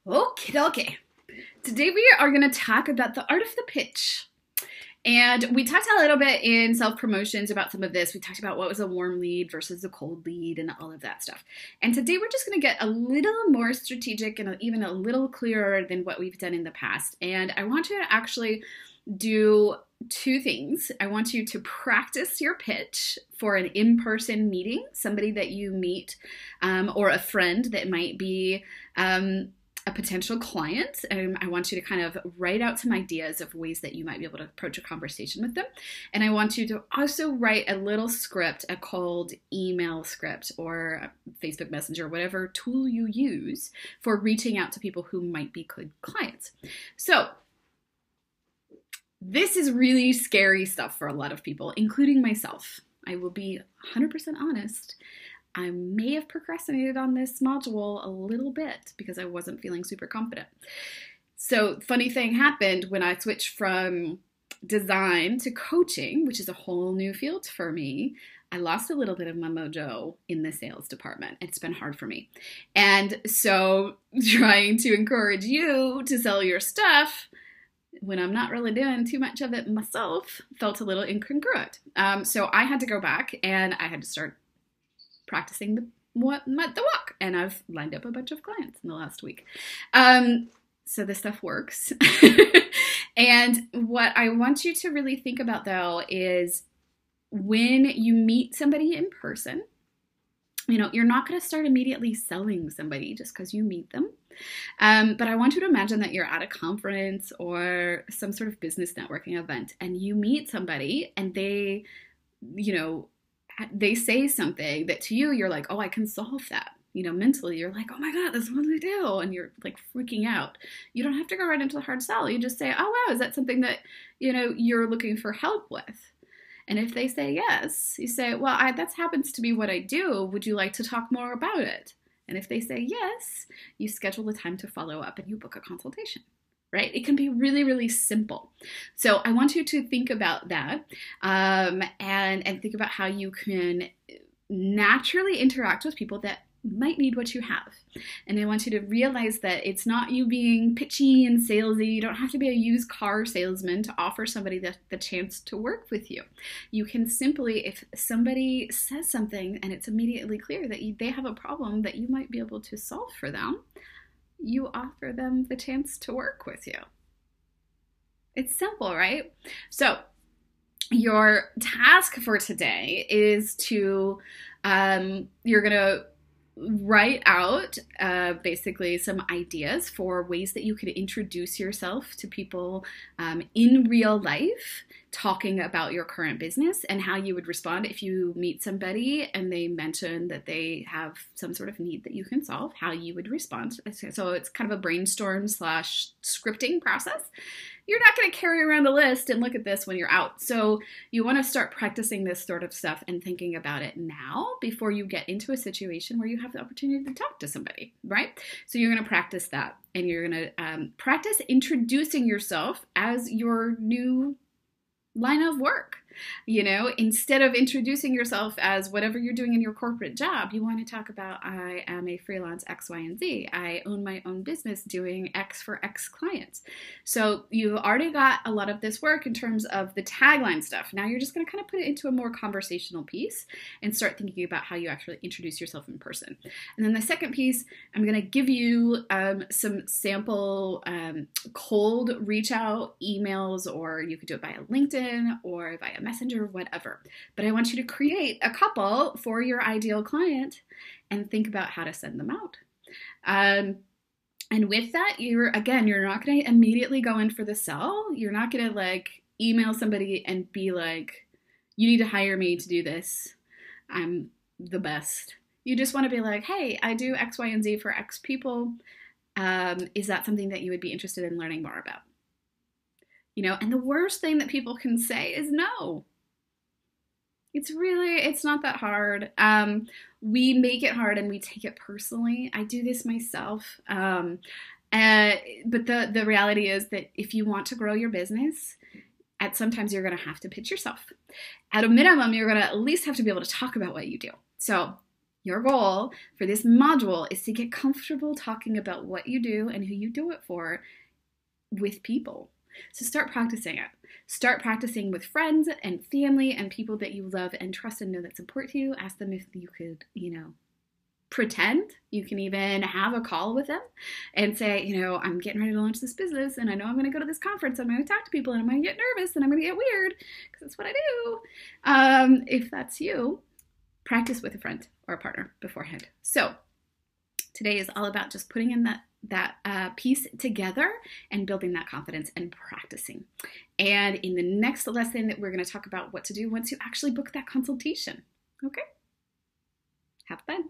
Okay. Today we are going to talk about the art of the pitch. And we talked a little bit in self-promotions about some of this. We talked about what was a warm lead versus a cold lead and all of that stuff. And today we're just going to get a little more strategic and even a little clearer than what we've done in the past. And I want you to actually do two things. I want you to practice your pitch for an in-person meeting, somebody that you meet, or a friend that might be a potential client. I want you to kind of write out some ideas of ways that you might be able to approach a conversation with them. And I want you to also write a little script, a cold email script or Facebook Messenger, whatever tool you use for reaching out to people who might be good clients. So this is really scary stuff for a lot of people, including myself. I will be 100% honest. I may have procrastinated on this module a little bit because I wasn't feeling super confident. So funny thing happened when I switched from design to coaching, which is a whole new field for me. I lost a little bit of my mojo in the sales department. It's been hard for me. And so trying to encourage you to sell your stuff when I'm not really doing too much of it myself felt a little incongruent. So I had to go back and I had to start practicing the walk, and I've lined up a bunch of clients in the last week. So this stuff works. And what I want you to really think about though is when you meet somebody in person, you're not going to start immediately selling somebody just because you meet them. But I want you to imagine that you're at a conference or some sort of business networking event and you meet somebody and they say something that to you, you're like, oh, I can solve that. Mentally, you're like, oh my God, that's what I do. And you're like freaking out. You don't have to go right into the hard sell. You just say, oh, wow, is that something that, you're looking for help with? And if they say yes, you say, well, that happens to be what I do. Would you like to talk more about it? And if they say yes, you schedule the time to follow up and you book a consultation. Right? It can be really, really simple. So I want you to think about that and think about how you can naturally interact with people that might need what you have. And I want you to realize that it's not you being pitchy and salesy. You don't have to be a used car salesman to offer somebody the chance to work with you. You can simply, if somebody says something and it's immediately clear that they have a problem that you might be able to solve for them, you offer them the chance to work with you. It's simple, right? So your task for today is to, you're going to write out basically some ideas for ways that you could introduce yourself to people in real life, talking about your current business and how you would respond if you meet somebody and they mention that they have some sort of need that you can solve, how you would respond. So it's kind of a brainstorm / scripting process. You're not going to carry around a list and look at this when you're out. So you want to start practicing this sort of stuff and thinking about it now before you get into a situation where you have the opportunity to talk to somebody, right? So you're going to practice that and you're going to practice introducing yourself as your new line of work. Instead of introducing yourself as whatever you're doing in your corporate job, you want to talk about, I am a freelance X, Y, and Z. I own my own business doing X for X clients. So you've already got a lot of this work in terms of the tagline stuff. Now you're just going to kind of put it into a more conversational piece and start thinking about how you actually introduce yourself in person. And then the second piece, I'm going to give you some sample cold reach out emails, or you could do it via LinkedIn or via Messenger, whatever. But I want you to create a couple for your ideal client and think about how to send them out. And with that, you're not going to immediately go in for the sell. You're not going to email somebody and be like, you need to hire me to do this. I'm the best. You just want to be like, hey, I do X, Y, and Z for X people. Is that something that you would be interested in learning more about? And the worst thing that people can say is no. It's not that hard. We make it hard and we take it personally. I do this myself. But the reality is that if you want to grow your business, sometimes you're going to have to pitch yourself. At a minimum, you're going to at least have to be able to talk about what you do. So Your goal for this module is to get comfortable talking about what you do and who you do it for with people. So start practicing it. Start practicing with friends and family and people that you love and trust and know that support you. Ask them if you could, pretend. You can even have a call with them and say, I'm getting ready to launch this business and I know I'm going to go to this conference. I'm going to talk to people and I'm going to get nervous and I'm going to get weird because that's what I do. If that's you, practice with a friend or a partner beforehand. So today is all about just putting in that piece together and building that confidence and practicing. And in the next lesson, we're going to talk about what to do once you actually book that consultation. Okay? Have fun.